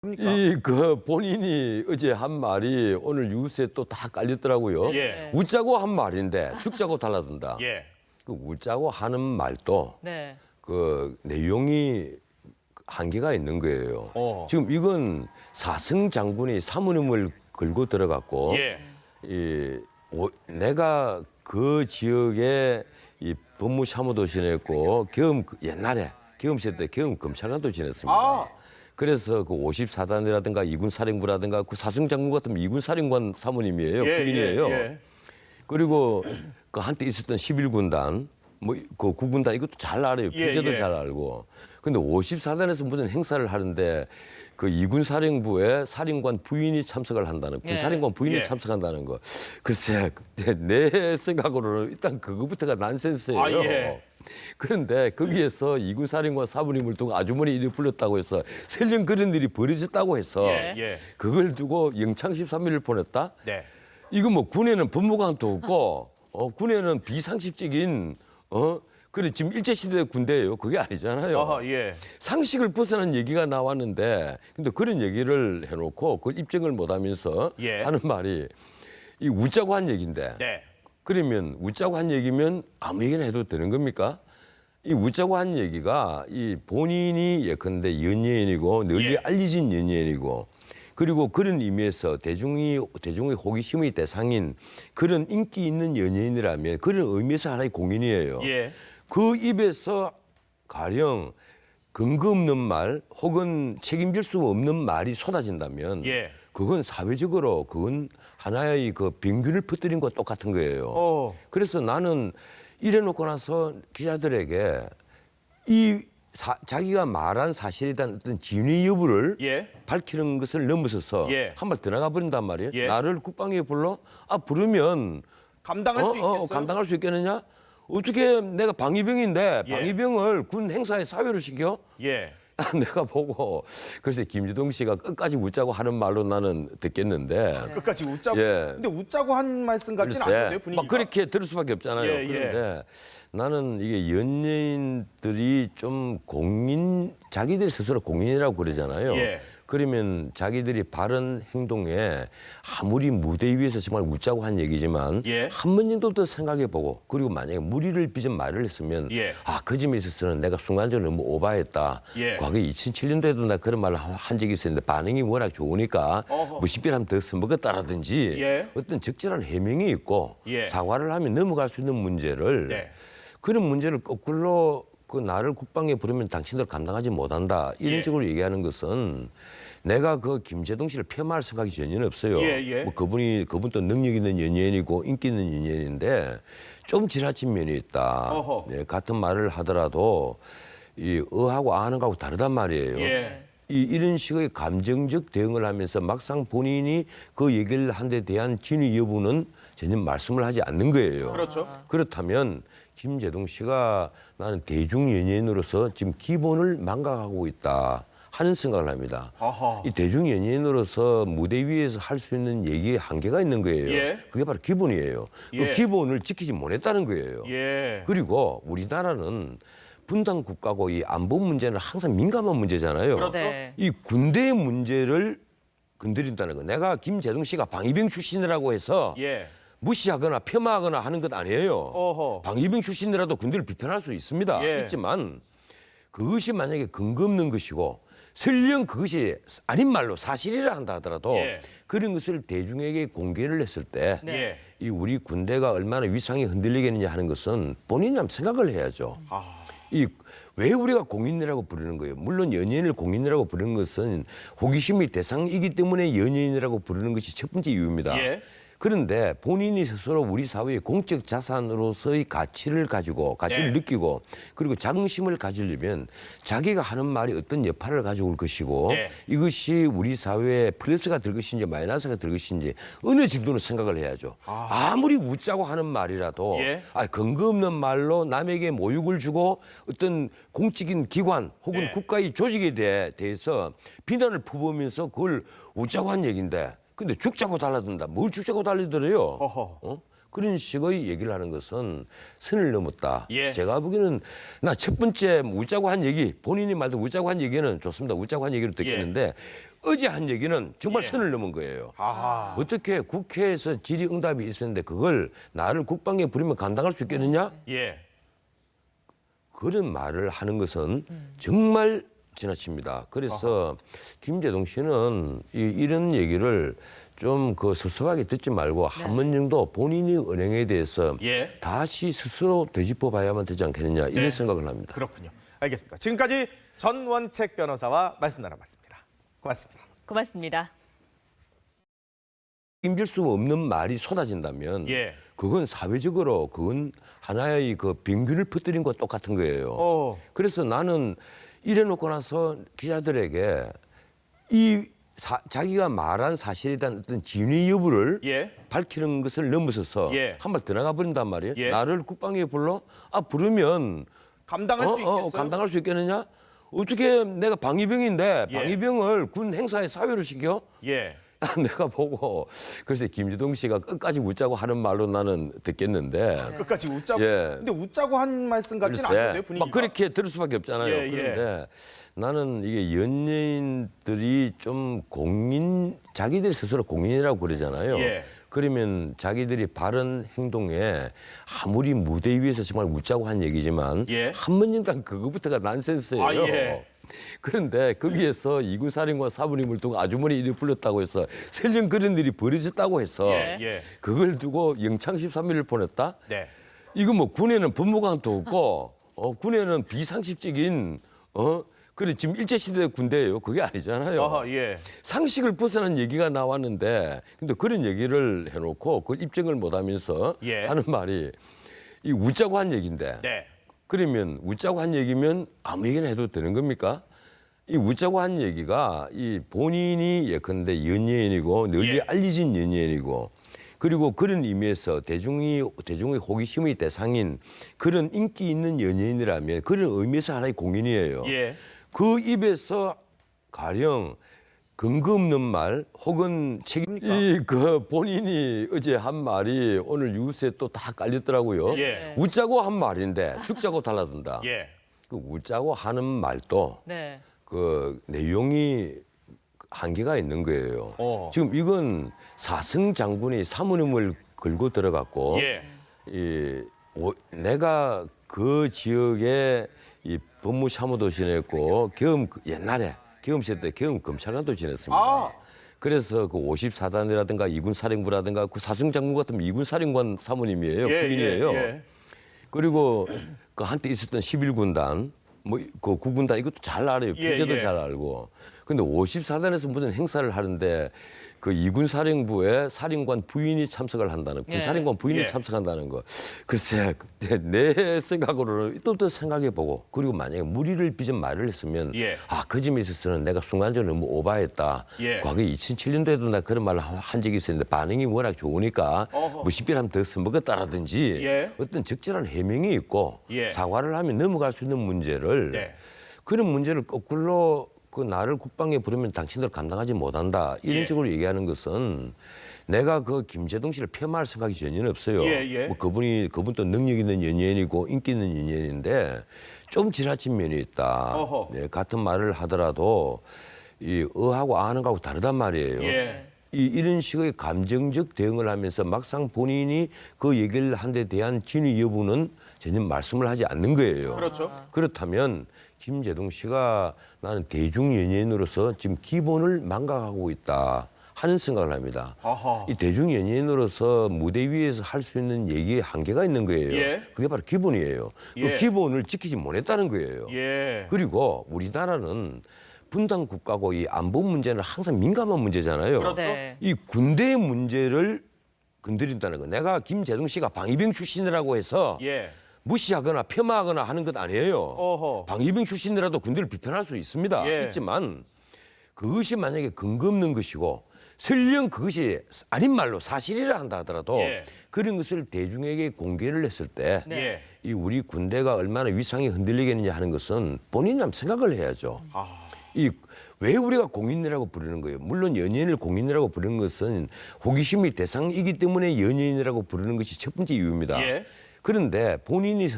본인이 어제 한 말이 오늘 뉴스에 또 다 깔렸더라고요. 예. 웃자고 한 말인데 죽자고 달라든다. 예. 그 웃자고 하는 말도 네. 그 내용이 한계가 있는 거예요. 지금 이건 사승 장군이 사모님을 걸고 들어갔고 예. 내가 그 지역에 이 법무사무도 지냈고 옛날에 계엄시대 때 계엄 검찰관도 지냈습니다. 그래서 그 54단이라든가 2군 사령부라든가 그 사승 장군 같으면 2군 사령관 사모님이에요. 부인이에요. 그리고 그 한때 있었던 11군단 뭐 그 9군단 이것도 잘 알아요. 규제도 잘 알고. 근데 54단에서 무슨 행사를 하는데 그 2군 사령부에 사령관 부인이 참석을 한다는 군사령관 부인이 참석한다는 거. 글쎄 내 생각으로는 일단 그거부터가 난센스예요. 그런데 거기에서 2군 사령관 사부님을 두고 아주머니 이름 불렀다고 해서 설령 그런 일이 벌어졌다고 해서 그걸 두고 영창 13일을 보냈다? 네. 이거 뭐 군에는 법무관도 없고 군에는 비상식적인 그래 지금 일제시대 군대예요. 그게 아니잖아요. 상식을 벗어난 얘기가 나왔는데 근데 그런 얘기를 해놓고 그 입증을 못하면서 하는 말이 이 웃자고 한 얘기인데 그러면 웃자고 한 얘기면 아무 얘기나 해도 되는 겁니까? 이 웃자고 한 얘기가 이 본인이 예컨대 연예인이고 널리 알려진 연예인이고 그리고 그런 의미에서 대중의 호기심의 대상인 그런 인기 있는 연예인이라면 그런 의미에서 하나의 공연이에요. 그 입에서 가령 근거 없는 말 혹은 책임질 수 없는 말이 쏟아진다면 그건 사회적으로 그건 하나의 그 병균을 퍼뜨린 것과 똑같은 거예요. 그래서 나는 이래놓고 나서 기자들에게 자기가 말한 사실에 대한 어떤 진위 여부를 밝히는 것을 넘어서서 한 발 더 나가 버린단 말이에요. 나를 국방위에 불러? 부르면 감당할 수 있겠어요? 감당할 수 있겠느냐? 어떻게 내가 방위병인데 방위병을 군 행사에 사회로 시켜? 내가 보고 글쎄 김주동 씨가 끝까지 웃자고 하는 말로 나는 듣겠는데 끝까지 웃자고. 근데 웃자고 한 말씀 같지는 않은데요, 분위기가. 막 그렇게 들을 수밖에 없잖아요. 그런데 나는 이게 연예인들이 좀 자기들 스스로 공인이라고 그러잖아요. 그러면 자기들이 바른 행동에 아무리 무대 위에서 정말 웃자고 한 얘기지만 한 번 정도 더 생각해보고 그리고 만약에 무리를 빚은 말을 했으면 그 점에 있어서는 내가 순간적으로 너무 오바했다. 과거 2007년도에도 나 그런 말을 한 적이 있었는데 반응이 워낙 좋으니까 무시비를 한번 더 써먹었다라든지 어떤 적절한 해명이 있고 사과를 하면 넘어갈 수 있는 문제를 그런 문제를 거꾸로 그 나를 국방에 부르면 당신들 감당하지 못한다. 이런 식으로 얘기하는 것은 내가 그 김재동 씨를 폄하할 생각이 전혀 없어요. 뭐 그분도 능력 있는 연예인이고 인기 있는 연예인인데 좀 지나친 면이 있다. 같은 말을 하더라도 이 어하고 아는 거하고 다르단 말이에요. 이런 식의 감정적 대응을 하면서 막상 본인이 그 얘기를 한 데 대한 진위 여부는 전혀 말씀을 하지 않는 거예요. 그렇다면 김재동 씨가 나는 대중 연예인으로서 지금 기본을 망각하고 있다 하는 생각을 합니다. 이 대중 연예인으로서 무대 위에서 할 수 있는 얘기에 한계가 있는 거예요. 그게 바로 기본이에요. 그 기본을 지키지 못했다는 거예요. 그리고 우리나라는 분단 국가고 이 안보 문제는 항상 민감한 문제잖아요. 이 군대의 문제를 건드린다는 거. 내가 김재동 씨가 방위병 출신이라고 해서 무시하거나 폄하하거나 하는 것 아니에요. 방위병 출신이라도 군대를 비판할 수 있습니다. 있지만 그것이 만약에 근거 없는 것이고 설령 그것이 아닌 말로 사실이라 한다 하더라도 그런 것을 대중에게 공개를 했을 때 이 우리 군대가 얼마나 위상이 흔들리겠느냐 하는 것은 본인이 한번 생각을 해야죠. 왜 우리가 공인이라고 부르는 거예요? 물론 연예인을 공인이라고 부르는 것은 호기심의 대상이기 때문에 연예인이라고 부르는 것이 첫 번째 이유입니다. 그런데 본인이 스스로 우리 사회의 공적 자산으로서의 가치를 느끼고 그리고 자긍심을 가지려면 자기가 하는 말이 어떤 여파를 가지고 올 것이고 이것이 우리 사회에 플러스가 될 것인지 마이너스가 될 것인지 어느 정도는 생각을 해야죠. 아무리 웃자고 하는 말이라도 근거 없는 말로 남에게 모욕을 주고 어떤 공적인 기관 혹은 국가의 조직에 대해서 비난을 퍼부으면서 그걸 웃자고 한 얘기인데 근데 죽자고 달라든다. 뭘 죽자고 달리더래요? 그런 식의 얘기를 하는 것은 선을 넘었다. 예. 제가 보기에는 나 첫 번째 웃자고 한 얘기, 본인이 말도 웃자고 한 얘기는 좋습니다. 웃자고 한 얘기를 듣겠는데 어제 한 얘기는 정말 선을 넘은 거예요. 아하. 어떻게 국회에서 질의응답이 있었는데 그걸 나를 국방에 부리면 감당할 수 있겠느냐? 예. 그런 말을 하는 것은 정말 지나칩니다. 그래서 김재동 씨는 이런 얘기를 좀 그 섭섭하게 듣지 말고 한 번 정도 본인이 은행에 대해서 예. 다시 스스로 되짚어 봐야만 되지 않겠느냐 이런 생각을 합니다. 그렇군요. 알겠습니다. 지금까지 전원책 변호사와 말씀 나눠봤습니다. 고맙습니다. 고맙습니다. 책임질 수 없는 말이 쏟아진다면 예. 그건 사회적으로 그건 하나의 그 병균을 퍼뜨린 것과 똑같은 거예요. 그래서 나는 이래놓고 나서 기자들에게 자기가 말한 사실에 대한 어떤 진위 여부를 예. 밝히는 것을 넘어서서 예. 한 발 더 나가 버린단 말이에요. 예. 나를 국방에 불러? 부르면 감당할 수 있겠어요? 감당할 수 있겠느냐? 어떻게 내가 방위병인데 예. 방위병을 군 행사에 사회를 시켜? 예. 내가 보고 글쎄 김재동 씨가 끝까지 웃자고 하는 말로 나는 듣겠는데 끝까지 웃자고. 예. 근데 웃자고 한 말씀 같지는 않은데 분위기가. 막 그렇게 들을 수밖에 없잖아요. 예, 예. 그런데 나는 이게 연예인들이 좀 자기들이 스스로 공인이라고 그러잖아요. 예. 그러면 자기들이 바른 행동에 아무리 무대 위에서 정말 웃자고 한 얘기지만 예. 한 번인당 그거부터가 난센스예요. 예. 그런데 거기에서 이군사령관 사부님을 두고 아주머니 이름 불렀다고 해서 설령 그런 일이 벌어졌다고 해서 예. 그걸 두고 영창 13일을 보냈다? 네. 이거 뭐 군에는 법무관도 없고 군에는 비상식적인 그래 지금 일제시대 군대예요. 그게 아니잖아요. 아하, 예. 상식을 벗어난 얘기가 나왔는데 근데 그런 얘기를 해놓고 그걸 입증을 못하면서 예. 하는 말이 이 웃자고 한 얘기인데 네. 그러면 웃자고 한 얘기면 아무 얘기나 해도 되는 겁니까? 이 웃자고 한 얘기가 이 본인이 예컨대 연예인이고 널리 예. 알려진 연예인이고 그리고 그런 의미에서 대중의 호기심의 대상인 그런 인기 있는 연예인이라면 그런 의미에서 하나의 공인이에요. 예. 그 입에서 가령 근거 없는 말 혹은 그 본인이 어제 한 말이 오늘 뉴스에 또 다 깔렸더라고요. 예. 웃자고 한 말인데 죽자고 달라든다. 예. 그 웃자고 하는 말도 네. 그 내용이 한계가 있는 거예요. 지금 이건 사승 장군이 사모님을 걸고 들어갔고 예. 내가 그 지역에 이 법무사무도 지냈고 옛날에 경험시 때 경험검찰관도 지냈습니다. 그래서 그 54단이라든가 2군 사령부라든가 그 사승 장군 같으면 2군 사령관 사모님이에요. 부인이에요. 예. 그리고 그 한때 있었던 11군단 뭐 그 9군단 이것도 잘 알아요. 표제도 예. 잘 알고. 근데 54단에서 무슨 행사를 하는데 그 2군 사령부에 사령관 부인이 참석을 한다는 군 사령관 부인이 예. 참석한다는 거. 글쎄 내 생각으로는 또 생각해보고 그리고 만약에 무리를 빚은 말을 했으면 그 점에 있어서는 내가 순간적으로 너무 오바했다. 과거 2007년도에도 내가 그런 말을 한 적이 있었는데 반응이 워낙 좋으니까 무시비를 한번 더 써먹었다라든지 어떤 적절한 해명이 있고 사과를 하면 넘어갈 수 있는 문제를 그런 문제를 거꾸로 그 나를 국방에 부르면 당신들 감당하지 못한다 이런 식으로 얘기하는 것은 내가 그 김재동 씨를 폄하할 생각이 전혀 없어요. 뭐 그분도 능력 있는 연예인이고 인기 있는 연예인인데 좀 지나친 면이 있다. 같은 말을 하더라도 이 어하고 아는하고 다르단 말이에요. 이런 식의 감정적 대응을 하면서 막상 본인이 그 얘기를 한 데 대한 진위 여부는 전혀 말씀을 하지 않는 거예요. 그렇죠. 그렇다면 김재동 씨가 나는 대중 연예인으로서 지금 기본을 망각하고 있다 하는 생각을 합니다. 이 대중 연예인으로서 무대 위에서 할 수 있는 얘기에 한계가 있는 거예요. 그게 바로 기본이에요. 그 기본을 지키지 못했다는 거예요. 그리고 우리나라는 분단 국가고 이 안보 문제는 항상 민감한 문제잖아요. 그렇죠. 이 군대의 문제를 건드린다는 거. 내가 김재동 씨가 방위병 출신이라고 해서 무시하거나 폄하하거나 하는 것 아니에요. 방위병 출신이라도 군대를 비판할 수 있습니다. 있지만 그것이 만약에 근거 없는 것이고 설령 그것이 아닌 말로 사실이라 한다 하더라도 그런 것을 대중에게 공개를 했을 때 이 우리 군대가 얼마나 위상이 흔들리겠느냐 하는 것은 본인이 한번 생각을 해야죠. 왜 우리가 공인이라고 부르는 거예요? 물론 연예인을 공인이라고 부르는 것은 호기심의 대상이기 때문에 연예인이라고 부르는 것이 첫 번째 이유입니다. 그런데 본인이